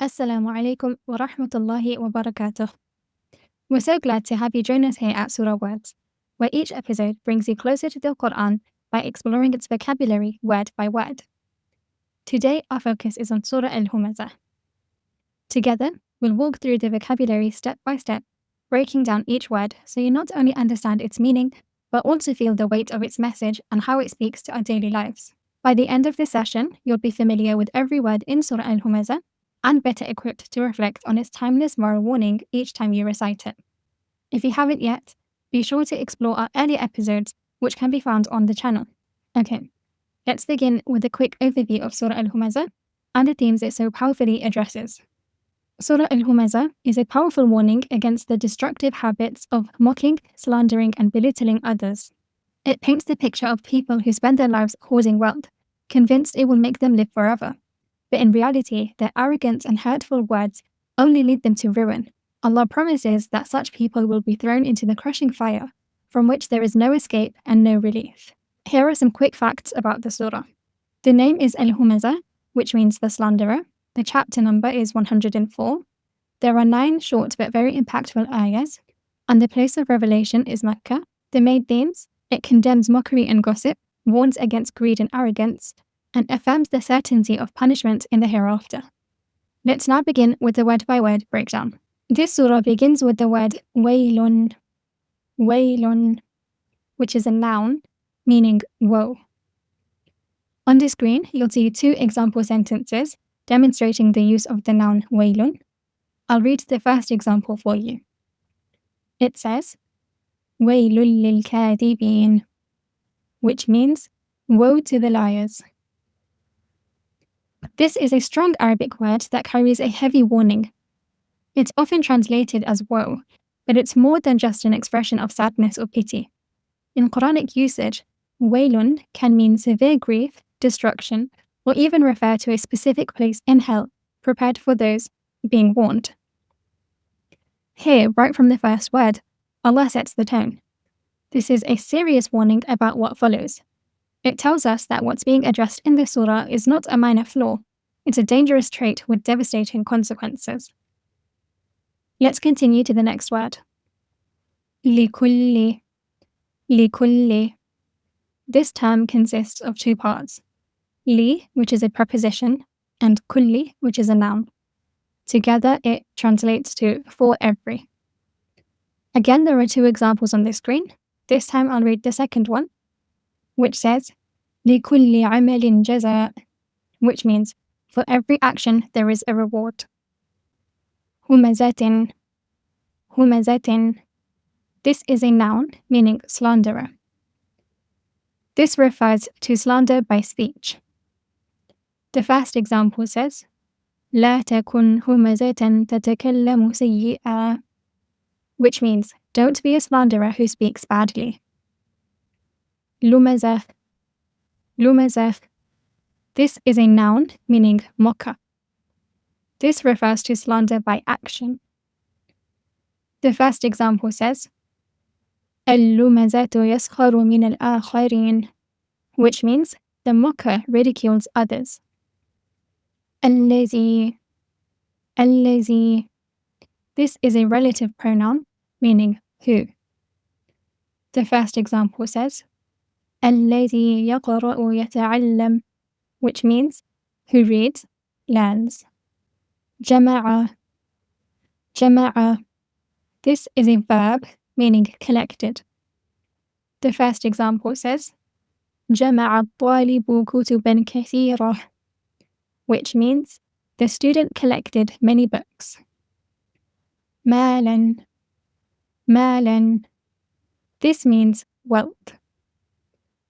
Assalamu alaikum wa rahmatullahi wa barakatuh. We're so glad to have you join us here at Surah Words, where each episode brings you closer to the Quran by exploring its vocabulary word by word. Today, our focus is on Surah Al-Humaza. Together, we'll walk through the vocabulary step by step, breaking down each word so you not only understand its meaning, but also feel the weight of its message and how it speaks to our daily lives. By the end of this session, you'll be familiar with every word in Surah Al-Humaza and better equipped to reflect on its timeless moral warning each time you recite it. If you haven't yet, be sure to explore our earlier episodes, which can be found on the channel. Okay, let's begin with a quick overview of Surah Al-Humaza and the themes it so powerfully addresses. Surah Al-Humaza is a powerful warning against the destructive habits of mocking, slandering, and belittling others. It paints the picture of people who spend their lives hoarding wealth, convinced it will make them live forever. But in reality, their arrogant and hurtful words only lead them to ruin. Allah promises that such people will be thrown into the crushing fire, from which there is no escape and no relief. Here are some quick facts about the surah. The name is Al-Humaza, which means the slanderer. The chapter number is 104. There are 9 short but very impactful ayahs, and the place of revelation is Mecca. The main themes: it condemns mockery and gossip, warns against greed and arrogance, and affirms the certainty of punishment in the hereafter. Let's now begin with the word-by-word breakdown. This surah begins with the word waylun, which is a noun meaning woe. On the screen, you'll see 2 example sentences demonstrating the use of the noun waylun. I'll read the first example for you. It says, waylul lil kadhibin, which means woe to the liars. This is a strong Arabic word that carries a heavy warning. It's often translated as woe, but it's more than just an expression of sadness or pity. In Quranic usage, waylun can mean severe grief, destruction, or even refer to a specific place in hell prepared for those being warned. Here, right from the first word, Allah sets the tone. This is a serious warning about what follows. It tells us that what's being addressed in this surah is not a minor flaw. It's a dangerous trait with devastating consequences. Let's continue to the next word. Likulli. This term consists of 2 parts. Li, which is a preposition, and kulli, which is a noun. Together, it translates to for every. Again, there are 2 examples on the screen. This time I'll read the second one, which says, لِكُلِّ عَمَلٍ جَزَاءٌ, which means, for every action there is a reward. هُمَزَةٍ. This is a noun meaning slanderer. This refers to slander by speech. The first example says, لَا تَكُنْ هُمَزَةً تَتَكَلَّمُ سَيِّئًا, which means, don't be a slanderer who speaks badly. لُمَزَةٌ. This is a noun meaning mocker. This refers to slander by action. The first example says, الْلُمَزَةُ يَسْخَرُ مِنَ الْآخَرِينَ, which means the mocker ridicules others. الَّذِي. This is a relative pronoun meaning who. The first example says, الَّذِي يَقْرَأُ يَتَعَلَّمُ, which means who reads, learns. جَمَعَ. This is a verb meaning collected. The first example says, جَمَعَ الطَّالِبُ كُتُبًا كَثِيرًا, which means the student collected many books. مَالًا. This means wealth.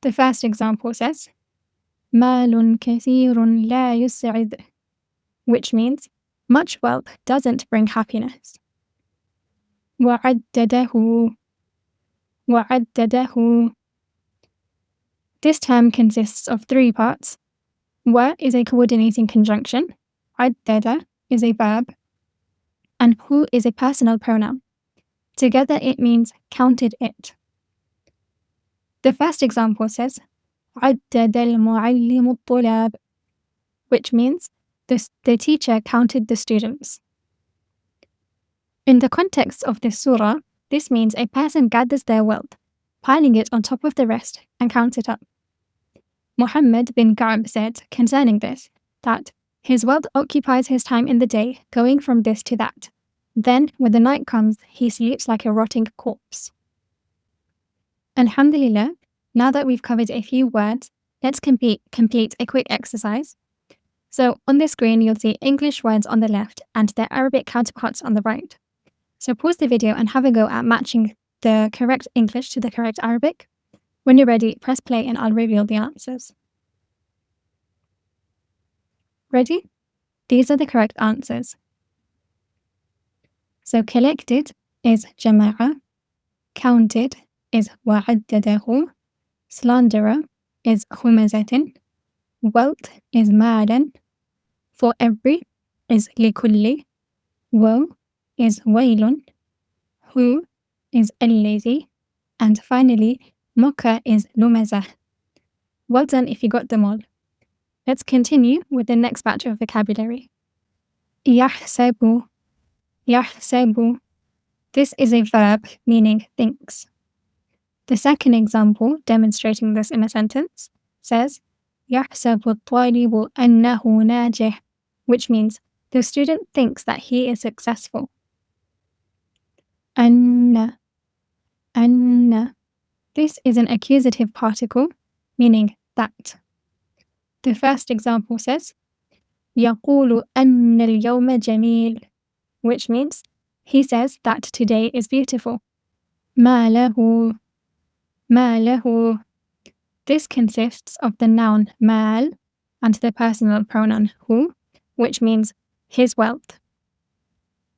The first example says, مَالٌ كَثِيرٌ لَا يُسْعِدُ, which means much wealth doesn't bring happiness. وَعَدَّدَهُ. This term consists of 3 parts. Wa is a coordinating conjunction, عَدَّدَ is a verb, and hu is a personal pronoun. Together it means counted it. The first example says, عَدَّدَ الْمُعَلِّمُ الطُّلَابَ, which means The teacher counted the students. In the context of this surah, this means a person gathers their wealth, piling it on top of the rest, and counts it up. Muhammad bin Ka'b said concerning this that his wealth occupies his time in the day, going from this to that. Then, when the night comes, he sleeps like a rotting corpse. Alhamdulillah, now that we've covered a few words, let's complete a quick exercise. So, on the screen, you'll see English words on the left and their Arabic counterparts on the right. So pause the video and have a go at matching the correct English to the correct Arabic. When you're ready, press play and I'll reveal the answers. Ready? These are the correct answers. So collected is jama'a, counted is wa'addadahu, slanderer is humazatin, wealth is maalan, for every is likulli, woe is waylun, who is allazi, and finally Mocha is lumaza. Well done if you got them all. Let's continue with the next batch of vocabulary. Yahsabu. Yahsabu. This is a verb meaning thinks. The second example demonstrating this in a sentence says يحسب الطالب أنه ناجح, which means the student thinks that he is successful. أن. This is an accusative particle, meaning that. The first example says, يقول أن اليوم جميل, which means he says that today is beautiful. ما له. This consists of the noun mal and the personal pronoun hu, which means his wealth.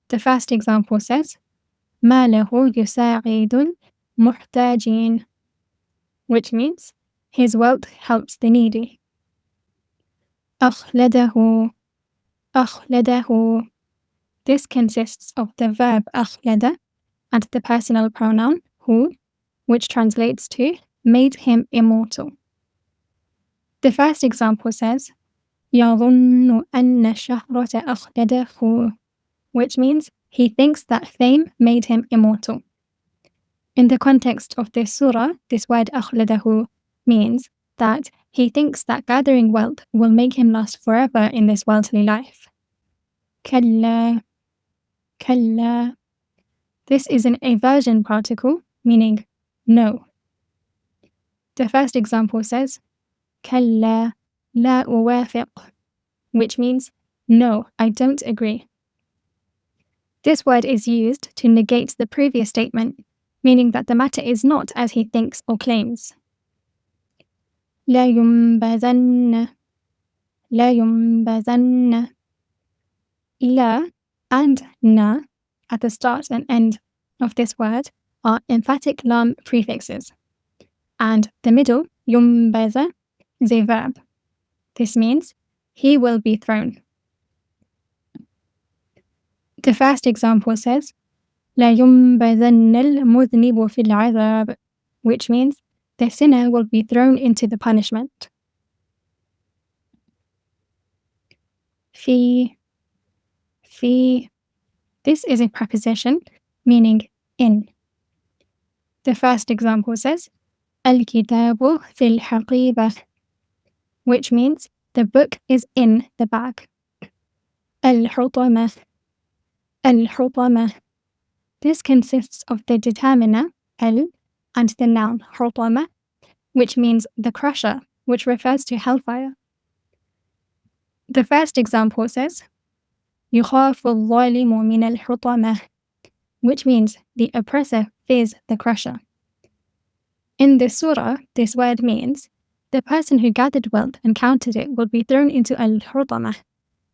The first example says, ما له يساعد المحتاجين, which means his wealth helps the needy. أخلده. This consists of the verb أخلد and the personal pronoun hu, which translates to made him immortal. The first example says يظن أن الشهرة أخلده, which means he thinks that fame made him immortal. In the context of this surah, this word أخلده means that he thinks that gathering wealth will make him last forever in this worldly life. كلا. This is an aversion particle, meaning no. The first example says كلا لا أوافق, which means no, I don't agree. This word is used to negate the previous statement, meaning that the matter is not as he thinks or claims. لا ينبذن. La and na at the start and end of this word are emphatic lam prefixes, and the middle, yumbaza, is a verb. This means he will be thrown. The first example says لا ينبذن المذنب في العذاب, which means the sinner will be thrown into the punishment. في. This is a preposition meaning in. The first example says الكتاب في الحقيبة, which means the book is in the bag. الحطمة. This consists of the determiner al and the noun حطمة, which means the crusher, which refers to hellfire. The first example says يخاف الظالم من الحطمة, which means the oppressor fears the crusher. In this surah, this word means the person who gathered wealth and counted it will be thrown into al-hutama,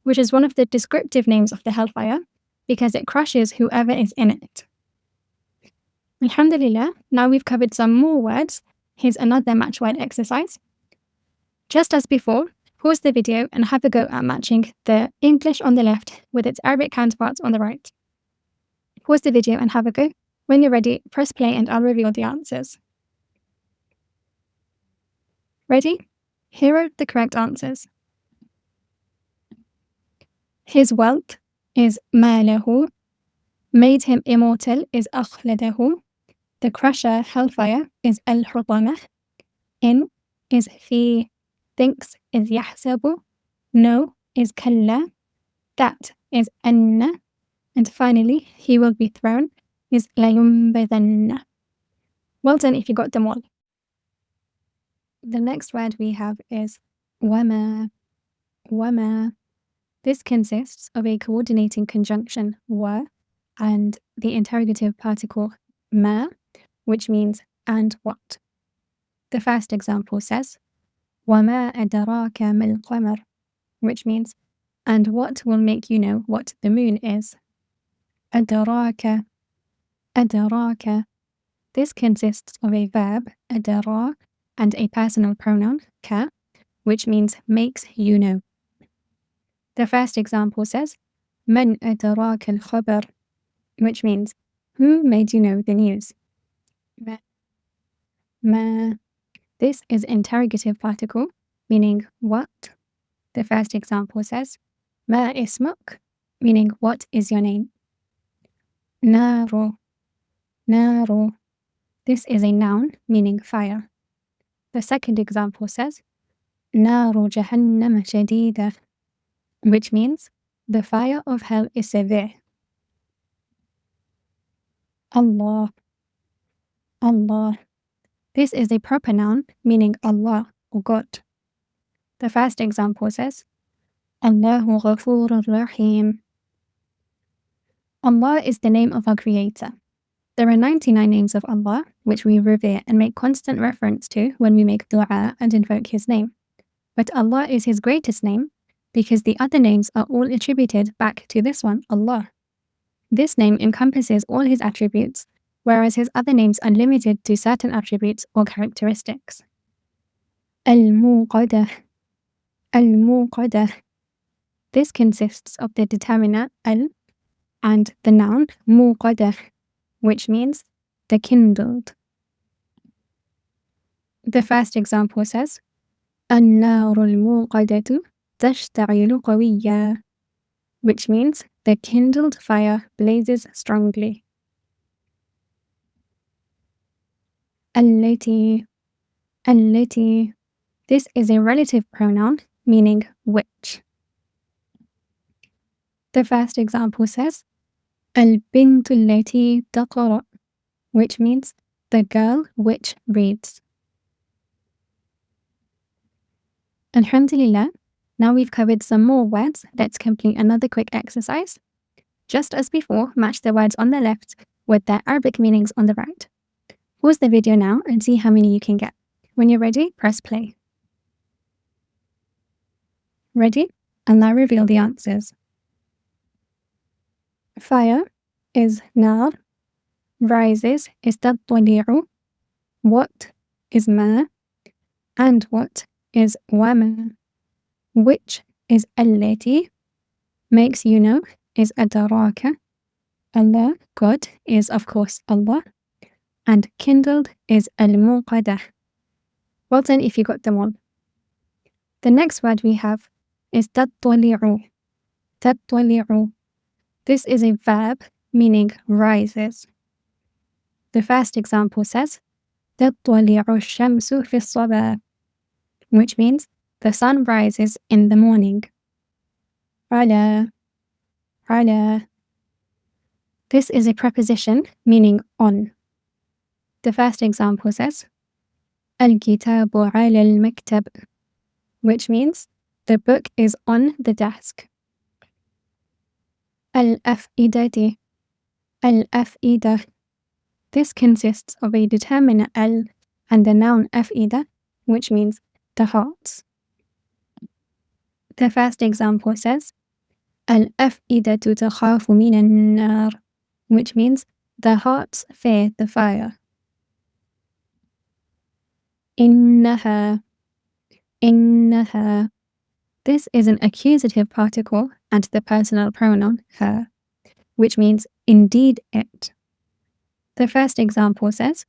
which is one of the descriptive names of the hellfire, because it crushes whoever is in it. Alhamdulillah, now we've covered some more words. Here's another match word exercise. Just as before, pause the video and have a go at matching the English on the left with its Arabic counterparts on the right. Pause the video and have a go. When you're ready, press play and I'll reveal the answers. Ready? Here are the correct answers. His wealth is ماله. Made him immortal is أخلده. The crusher hellfire is الحطمة. In is في. Thinks is يحسب. No is كلا. That is أن. And finally, he will be thrown is لينبذن. Well done if you got them all. The next word we have is وما. وما. This consists of a coordinating conjunction wa and the interrogative particle ma, which means and what. The first example says وما أدراك ما القمر, which means and what will make you know what the moon is. أدراك. أدراك. This consists of a verb أدرا and a personal pronoun ka, which means makes you know. The first example says من أدراك الخبر, which means who made you know the news. ما. This is interrogative particle, meaning what. The first example says ما اسمك, meaning what is your name. نار. نار. This is a noun, meaning fire. The second example says نار جهنم شديدة, which means the fire of hell is severe. Allah. Allah. This is a proper noun, meaning Allah or God. The first example says Allahu Ghafurur Rahim. Allah is the name of our Creator. There are 99 names of Allah which we revere and make constant reference to when we make dua and invoke His name. But Allah is His greatest name because the other names are all attributed back to this one, Allah. This name encompasses all His attributes, whereas His other names are limited to certain attributes or characteristics. Al-Muqaddah. Al-Muqaddah. This consists of the determiner al and the noun muqaddah, which means the kindled. The first example says النار الموقدة تشتعل قويا, which means the kindled fire blazes strongly. التي. التي. This is a relative pronoun meaning which. The first example says البنت التي تقرأ, which means the girl which reads. Alhamdulillah, now we've covered some more words. Let's complete another quick exercise. Just as before, match the words on the left with their Arabic meanings on the right. Pause the video now and see how many you can get. When you're ready, press play. Ready? And now reveal the answers. Fire is nar. Rises is تطلع. What is ma. And what is wama. Which is التي. Makes you know is أدراك. Allah, God, is of course Allah. And kindled is al-muqaddah. Well done if you got them all. The next word we have is تطلع. تطلع. This is a verb meaning rises. The first example says تطلع الشمس في الصباح, which means the sun rises in the morning. على. على. This is a preposition meaning on. The first example says الكتاب على المكتب, which means the book is on the desk. الأفئدة. الأفئدة. This consists of a determiner al and the noun أفئدة, which means the hearts. The first example says الأفئدة تخاف من النار, which means the hearts fear the fire. إنها. إنها. This is an accusative particle and the personal pronoun her, which means indeed it. The first example says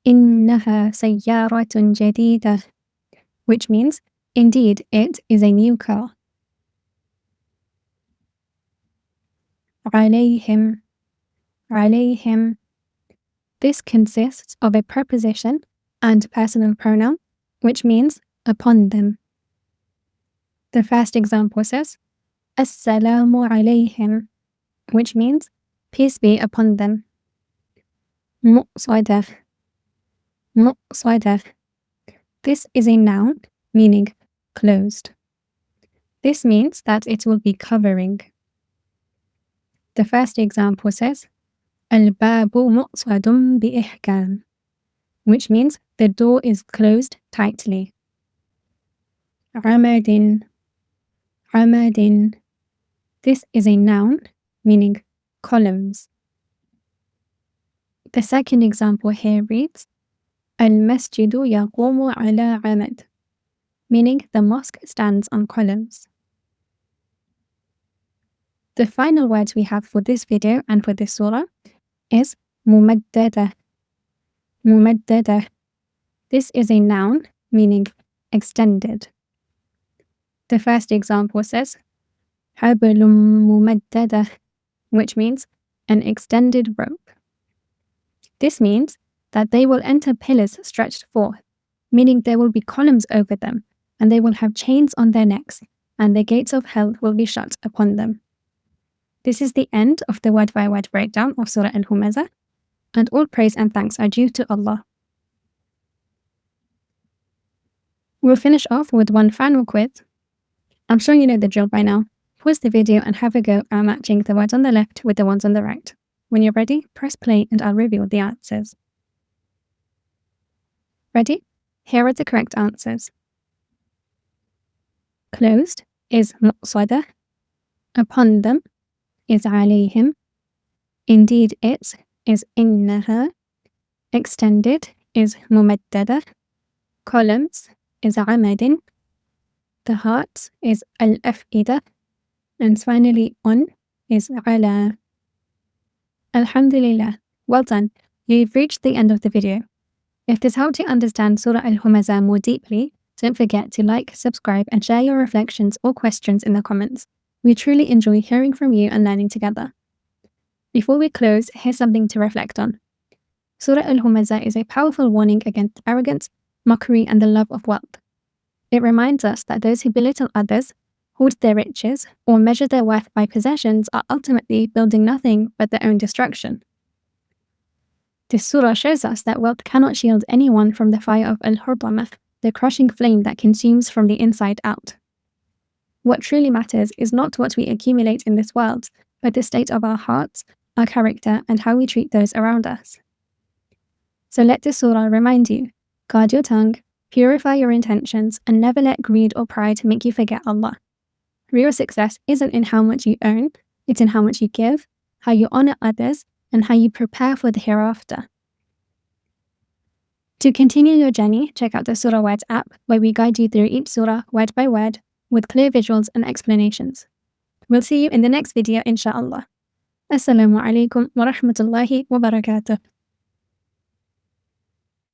إنها سيارة جديدة, which means indeed it is a new car. عليهم, عليهم. This consists of a preposition and personal pronoun, which means upon them. The first example says, Assalamu alayhim, which means peace be upon them. مؤصدة, مؤصدة. This is a noun meaning closed. This means that it will be covering. The first example says, الباب مؤصد بإحكام, which means the door is closed tightly. عمد, عمد. This is a noun meaning columns. The second example here reads, المسجد يقوم على عمد, meaning the mosque stands on columns. The final words we have for this video and for this surah is ممددة, ممددة. This is a noun meaning extended. The first example says, حبل ممددة, which means an extended rope. This means that they will enter pillars stretched forth, meaning there will be columns over them, and they will have chains on their necks, and the gates of hell will be shut upon them. This is the end of the word-by-word breakdown of Surah Al-Humaza, and all praise and thanks are due to Allah. We'll finish off with one final quiz. I'm sure you know the drill by now. Pause the video and have a go at matching the words on the left with the ones on the right. When you're ready, press play and I'll reveal the answers. Ready? Here are the correct answers. Closed is مؤصدة. Upon them is عليهم. Indeed it is إنها. Extended is ممددة. Columns is عمد. The heart is الأفئدة. And finally on is على. Alhamdulillah. Well done. You've reached the end of the video. If this helped you understand Surah Al-Humaza more deeply, don't forget to like, subscribe, and share your reflections or questions in the comments. We truly enjoy hearing from you and learning together. Before we close, here's something to reflect on. Surah Al-Humaza is a powerful warning against arrogance, mockery, and the love of wealth. It reminds us that those who belittle others, hoard their riches, or measure their worth by possessions are ultimately building nothing but their own destruction. This surah shows us that wealth cannot shield anyone from the fire of Al-Hurtamah, the crushing flame that consumes from the inside out. What truly matters is not what we accumulate in this world, but the state of our hearts, our character, and how we treat those around us. So let this surah remind you, guard your tongue, purify your intentions, and never let greed or pride make you forget Allah. Real success isn't in how much you own, it's in how much you give, how you honor others, and how you prepare for the hereafter. To continue your journey, check out the Surah Words app, where we guide you through each surah word by word with clear visuals and explanations. We'll see you in the next video, inshallah. Assalamu alaikum wa rahmatullahi wa barakatuh.